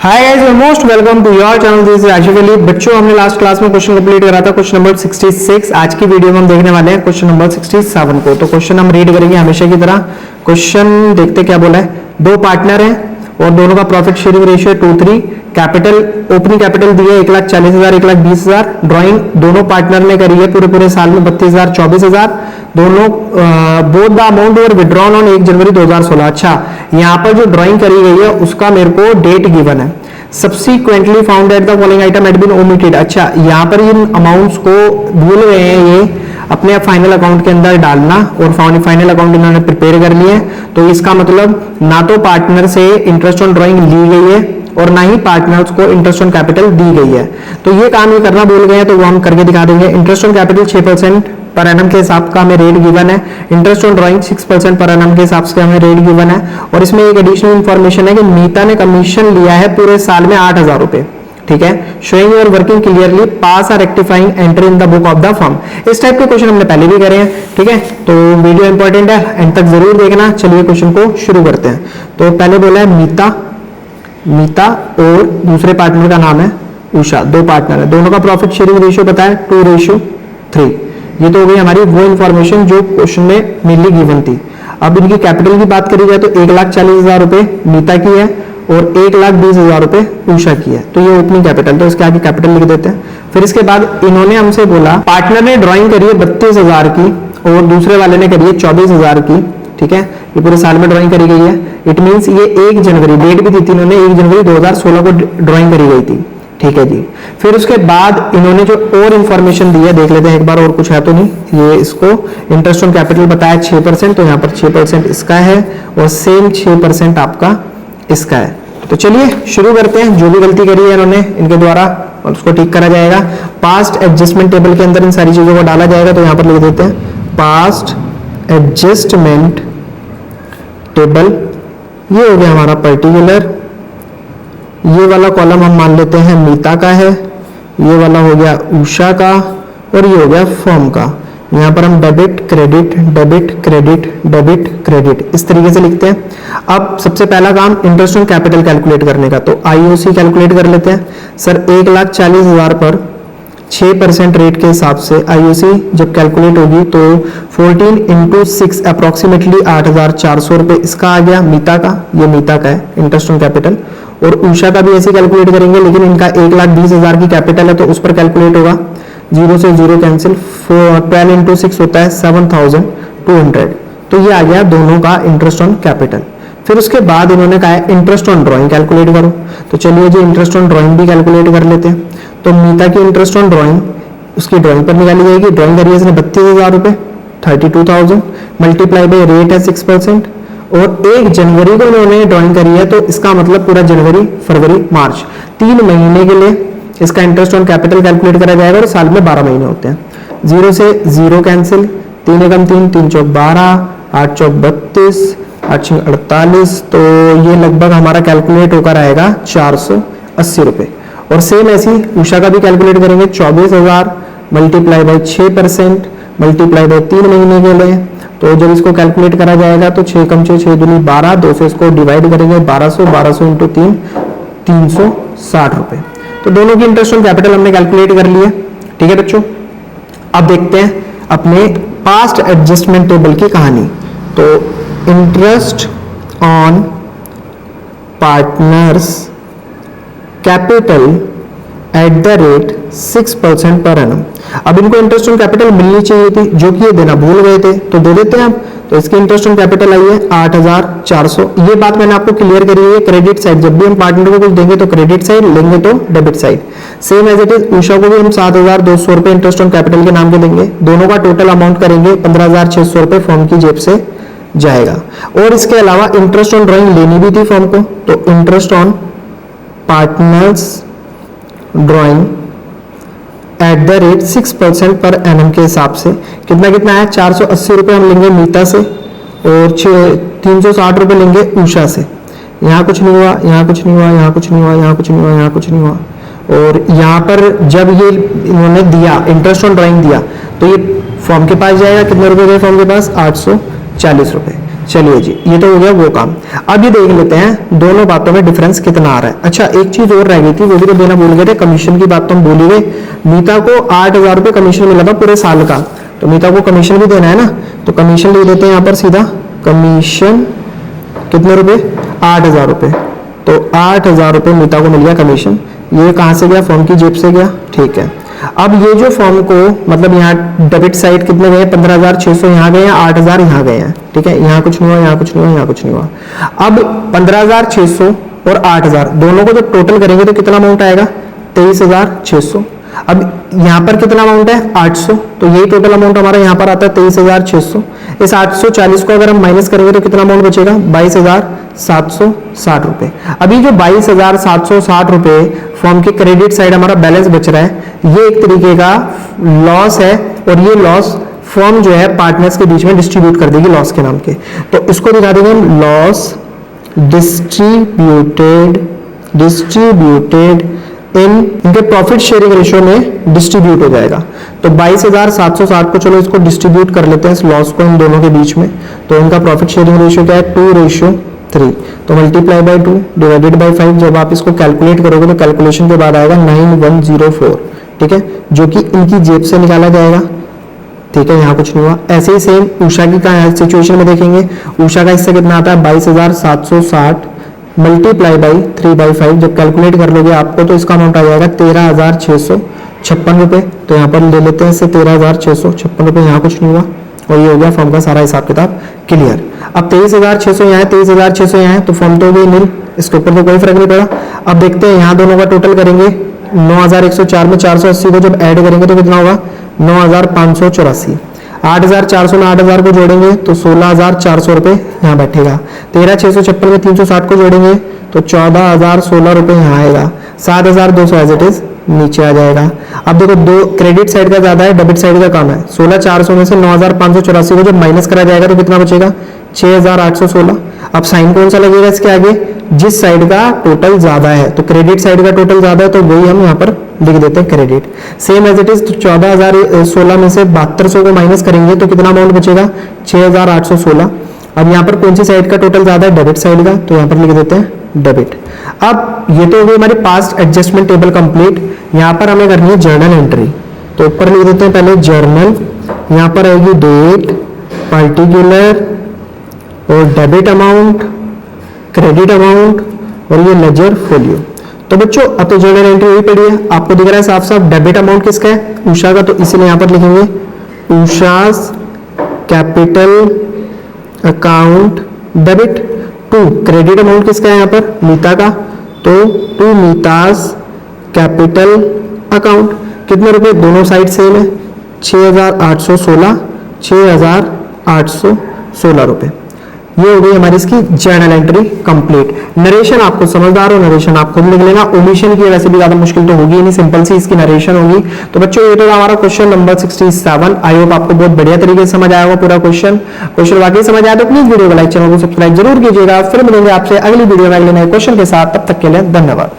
Hi guys, most welcome to your channel. This is Ashif Ali. बच्चों, हमने last class में question complete करा था, क्वेश्चन नंबर 66। आज की वीडियो में हम देखने वाले हैं क्वेश्चन नंबर 67 को। तो क्वेश्चन हम रीड करेंगे हमेशा की तरह। क्वेश्चन देखते क्या बोला है। दो पार्टनर हैं और दोनों का profit sharing ratio 2:3। Capital, opening capital दी है 1,40,000 1,20,000। ड्राइंग दोनों पार्टनर ने करी है पूरे साल में 32,000 24,000। दोनों both the amount were withdrawn on 1 जनवरी 2016। अच्छा, यहाँ पर जो ड्राइंग करी गई है उसका मेरे को डेट गिवन है। Subsequently found that the following item had been omitted. अच्छा, यहाँ पर इन अमाउंट्स को भूल गए हैं ये अपने फाइनल अकाउंट के अंदर डालना, और फाइनल अकाउंट इन्होंने प्रिपेयर कर लिए। तो इसका मतलब ना तो पार्टनर से इंटरेस्ट ऑन ड्राइंग ली गई है और ना ही पार्टनर्स को इंटरेस्ट ऑन कैपिटल दी गई है। तो ये काम ये करना भूल गए हैं, तो वो हम करके दिखा देंगे। Interest on capital 6% per annum के हिसाब का हमें रेट गिवन है। Interest on drawing 6% per annum के हिसाब से हमें रेट गिवन है। और इसमें एक एडिशनल इंफॉर्मेशन है कि मीता ने कमीशन लिया है पूरे साल में 8,000 रुपए। ठीक है, showing your working clearly, pass or rectifying, enter in the book of the firm. इस टाइप के क्वेश्चन हमने पहले भी करे हैं। ठीक है, तो वीडियो इंपॉर्टेंट है, एंड तक जरूर देखना। चलिए क्वेश्चन को शुरू करते हैं। तो पहले बोला है मीता और दूसरे पार्टनर का नाम है उषा। दो पार्टनर है, दोनों का प्रॉफिट शेयरिंग रेशियो बताया 2:3। ये तो हो गई हमारी वो इंफॉर्मेशन जो क्वेश्चन में मेनली गिवन थी। अब इनकी कैपिटल की बात करी जाए तो 1,40,000 रुपए मीता की है और 1,20,000 रुपए उषा की है। तो ये ओपनिंग कैपिटल, तो इसके आगे कैपिटल लिख देते हैं। फिर इसके बाद इन्होंने हमसे बोला पार्टनर ने ड्राइंग करी है 32,000 की और दूसरे वाले ने करी है 24,000 की। ठीक है, ये पूरे साल में ड्राइंग करी गई है। इट मींस ये 1 जनवरी, डेट भी दी थी इन्होंने, 1 जनवरी 2016 को ड्राइंग करी गई थी। ठीक है जी। फिर उसके बाद इन्होंने जो और इंफॉर्मेशन दी है देख लेते हैं एक बार, और कुछ है तो नहीं। ये इसको इंटरेस्ट ऑन कैपिटल बताया 6%, तो यहाँ पर 6% इसका है और सेम 6% आपका इसका है। तो चलिए शुरू करते हैं। जो भी गलती करी है इन्होंने इनके द्वारा, और उसको ठीक करा जाएगा। पास्ट एडजस्टमेंट टेबल के अंदर इन सारी चीजों को डाला जाएगा। तो यहाँ पर लिख देते हैं पास्ट एडजस्टमेंट टेबल। ये हो गया हमारा पर्टिकुलर। ये वाला कॉलम हम मान लेते हैं मीता का है, ये वाला हो गया उषा का, और ये हो गया फर्म का। यहाँ पर हम debit credit debit credit debit credit इस तरीके से लिखते हैं। अब सबसे पहला काम इंटरेस्ट ऑन कैपिटल कैलकुलेट करने का, तो आईओसी कैलकुलेट कर लेते हैं। सर 1,40,000 पर 6% रेट के हिसाब से आईओसी जब कैलकुलेट होगी तो 14 × 6 अप्रोक्सीमेटली 8,400 रुपए इसका आ गया मीता का। ये मीता का है इंटरेस्ट ऑन कैपिटल। और उषा का भी ऐसे कैलकुलेट करेंगे, लेकिन इनका 1,20,000 की कैपिटल है तो उस पर कैलकुलेट होगा। 0 से 0 कैंसिल, 12 × 6 होता है 7,200। तो ये आ गया दोनों का इंटरेस्ट ऑन कैपिटल। फिर उसके बाद इन्होंने कहा है इंटरेस्ट ऑन ड्राइंग कैलकुलेट करो। तो चलिए जी इंटरेस्ट ऑन ड्राइंग भी कैलकुलेट कर लेते हैं। तो मीता की इंटरेस्ट ऑन ड्राइंग उसकी ड्राइंग पर निकाली जाएगी। ड्राइंग करी है इसने 32,000 रुपए, 32,000 मल्टीप्लाई बाई रेट है 6%, और 1 जनवरी को इन्होंने ड्राइंग करी है। तो इसका मतलब पूरा जनवरी फरवरी मार्च 3 महीने के लिए इसका इंटरेस्ट ऑन कैपिटल कैलकुलेट करा जाएगा। और साल में 12 महीने होते हैं। 0 से 0 कैंसिल, 3 एकम 3, 3 चौक 12, 8 चौक 32, 8 छः 48। तो ये लगभग हमारा कैलकुलेट होकर आएगा 480 रुपए। और सेम ऐसी उषा का भी कैलकुलेट करेंगे 24,000 मल्टीप्लाई बाई 6% मल्टीप्लाई बाई 3 महीने के लिए। तो जब इसको कैलकुलेट करा जाएगा तो 6 कम 6 6 दूनी 12, 2 से इसको डिवाइड करेंगे 1200 × 3 360 रुपए। तो दोनों की इंटरेस्ट ऑन कैपिटल हमने कैलकुलेट कर लिया। ठीक है बच्चों, अब देखते हैं अपने पास्ट एडजस्टमेंट टेबल की कहानी। तो interest on partners capital at the rate 6% per annum. अब इनको इंटरेस्ट ऑन कैपिटल मिलनी चाहिए थी, जो कि ये देना भूल गए थे, तो दे देते हैं आप। तो इसकी इंटरेस्ट ऑन कैपिटल आई है 8,400। ये बात मैंने आपको क्लियर करी है। क्रेडिट साइड जब भी हम पार्टनर को कुछ देंगे तो क्रेडिट साइड, लेंगे तो debit side. Same as it is Usha को भी हम 7,200 रुपए इंटरेस्ट ऑन कैपिटल के नाम के देंगे। दोनों का टोटल अमाउंट करेंगे 15,600 रुपए फर्म की जेब से जाएगा। और इसके अलावा इंटरेस्ट ऑन ड्राइंग लेनी भी थी फर्म को, तो interest on partners drawing at the rate 6% per annum के हिसाब से कितना है 480 रुपए हम लेंगे मीता से और 360 रुपए लेंगे उषा से। यहाँ कुछ नहीं हुआ, यहाँ कुछ नहीं हुआ, यहाँ कुछ नहीं हुआ, यहाँ कुछ नहीं हुआ, यहाँ कुछ नहीं हुआ। और यहाँ पर जब ये इन्होंने दिया इंटरेस्ट ऑन ड्राइंग दिया तो ये फॉर्म के पास जाएगा। कितने रुपए गए फॉर्म के पास 840 रुपए। चलिए जी, ये तो हो गया वो काम। अब ये देख लेते हैं दोनों बातों में डिफरेंस कितना आ रहा है। अच्छा, एक चीज और रह गई थी, वो भी तो देना भूल गए थे, कमीशन की बात तो हम भूल ही गए। मीता को 8,000 रुपये कमीशन मिला था पूरे साल का, तो मीता को कमीशन भी देना है ना, तो कमीशन ले लेते हैं यहाँ पर सीधा। कमीशन कितने रुपए? 8,000 रुपये। तो 8,000 रुपये मीता को मिल गया कमीशन। ये कहाँ से गया? फॉर्म की जेब से गया। ठीक है, अब ये जो फॉर्म को मतलब यहाँ डेबिट साइड कितने गए? 15,600 यहाँ गए हैं, 8,000 यहाँ गए हैं। ठीक है, यहाँ कुछ नहीं हुआ, यहाँ कुछ नहीं हुआ, यहाँ कुछ नहीं हुआ। अब 15,600 और 8,000 दोनों को जब टोटल करेंगे तो कितना अमाउंट आएगा? 23,600। अब यहाँ पर कितना अमाउंट है? 800, तो यही टोटल अमाउंट हमारा यहाँ पर आता है 23,600। इस 840 को अगर हम माइनस करेंगे तो कितना अमाउंट बचेगा? 22,760 रुपए। अभी जो 22,760 रुपए फॉर्म के क्रेडिट साइड हमारा बैलेंस बच रहा है, ये एक तरीके का लॉस है, और ये लॉस फॉर्म जो है पार्टनर्स के बीच में डिस्ट्रीब्यूट कर देगी लॉस के नाम के। तो इसको दिखा देंगे हम लॉस डिस्ट्रीब्यूटेड इनके प्रॉफिट शेयरिंग रेशियो में डिस्ट्रीब्यूट हो जाएगा। तो 22,760 को चलो इसको डिस्ट्रीब्यूट कर लेते हैं इस लॉस को इन दोनों के बीच में। तो इनका प्रॉफिट शेयरिंग रेशियो क्या है? 2:3। तो मल्टीप्लाई बाय 2 डिवाइडेड बाय 5। जब आप इसको कैलकुलेट करोगे तो कैलकुलेशन के बाद आएगा 9104। ठीक है, जो कि इनकी जेब से निकाला जाएगा। ठीक है, यहाँ कुछ नहीं हुआ। ऐसे ही सेम उषा की सिचुएशन में देखेंगे। उषा का इससे कितना आता है? 22,760 मल्टीप्लाई बाई 3/5। जब कैलकुलेट कर लोगे आपको तो इसका अमाउंट आ जाएगा 13,656 रुपए। तो यहाँ पर ले लेते हैं इससे 13,656 रुपए। यहाँ कुछ नहीं हुआ, और ये हो गया फॉर्म का सारा हिसाब किताब क्लियर। अब 23,600 यहाँ है, 23,600 यहाँ है, तो फॉर्म तो हो गई नील, इसके ऊपर तो कोई फर्क नहीं पड़ा। अब देखते हैं यहाँ दोनों का टोटल करेंगे। 9,104 में 480 को जब ऐड करेंगे तो कितना होगा? 9,584। 8,400 में 8,000 को जोड़ेंगे तो 16,400 रुपये यहाँ बैठेगा। 13,656 में 360 को जोड़ेंगे तो 14,016 रुपये यहाँ आएगा। 7,200 एज इट इज नीचे आ जाएगा। अब देखो, दो क्रेडिट साइड का ज्यादा है, डेबिट साइड का कम है। 16,400 में से 9,584 को जब माइनस करा जाएगा तो कितना बचेगा? 6,816। अब साइन कौन सा लगेगा इसके आगे? जिस साइड का टोटल ज्यादा है, तो क्रेडिट साइड का टोटल ज्यादा है तो वही हम यहाँ पर लिख देते हैं credit. Same as it is. तो 14,016 में से 7200 को माइनस करेंगे तो कितना अमाउंट बचेगा? 6,816। अब यहाँ पर कौन सी साइड का टोटल ज्यादा है? डेबिट साइड का, तो यहाँ पर लिख देते हैं डेबिट। अब ये तो हो गई हमारी पास्ट एडजस्टमेंट टेबल कंप्लीट। यहाँ पर हमें करनी है जर्नल एंट्री। तो ऊपर लिख देते हैं पहले जर्नल, यहाँ पर आएगी डेट, पर्टिकुलर और डेबिट अमाउंट, क्रेडिट अमाउंट, और ये लेजर फोलियो। तो बच्चों अब तो जर्नल एंट्री हुई पड़ी है, आपको दिख रहा है साफ साफ। डेबिट अमाउंट किसका है? उषा का, तो इसलिए यहाँ पर लिखेंगे Usha's capital account debit. 2 credit amount किसका है यहाँ पर? मीता का, तो 2 मीतास कैपिटल अकाउंट। कितने रुपए? दोनों साइड सेम है, 6,816, 6,816 रुपए। ये हो गई हमारी इसकी जर्नल एंट्री कंप्लीट। नरेशन आपको समझदार हो, नरेशन आप खुद लिख लेना। ओमिशन की वैसे भी ज्यादा मुश्किल तो होगी नहीं, सिंपल सी इसकी नरेशन होगी। तो बच्चों ये तो हमारा क्वेश्चन नंबर 67। आई होप आपको बहुत बढ़िया तरीके से समझ आया होगा पूरा क्वेश्चन वाकई समझ आया तो प्लीज वीडियो को लाइक, चैनल को सब्सक्राइब जरूर कीजिएगा। फिर मिलेंगे आपसे अगली वीडियो में अगले नए क्वेश्चन के साथ। तब तक के लिए धन्यवाद।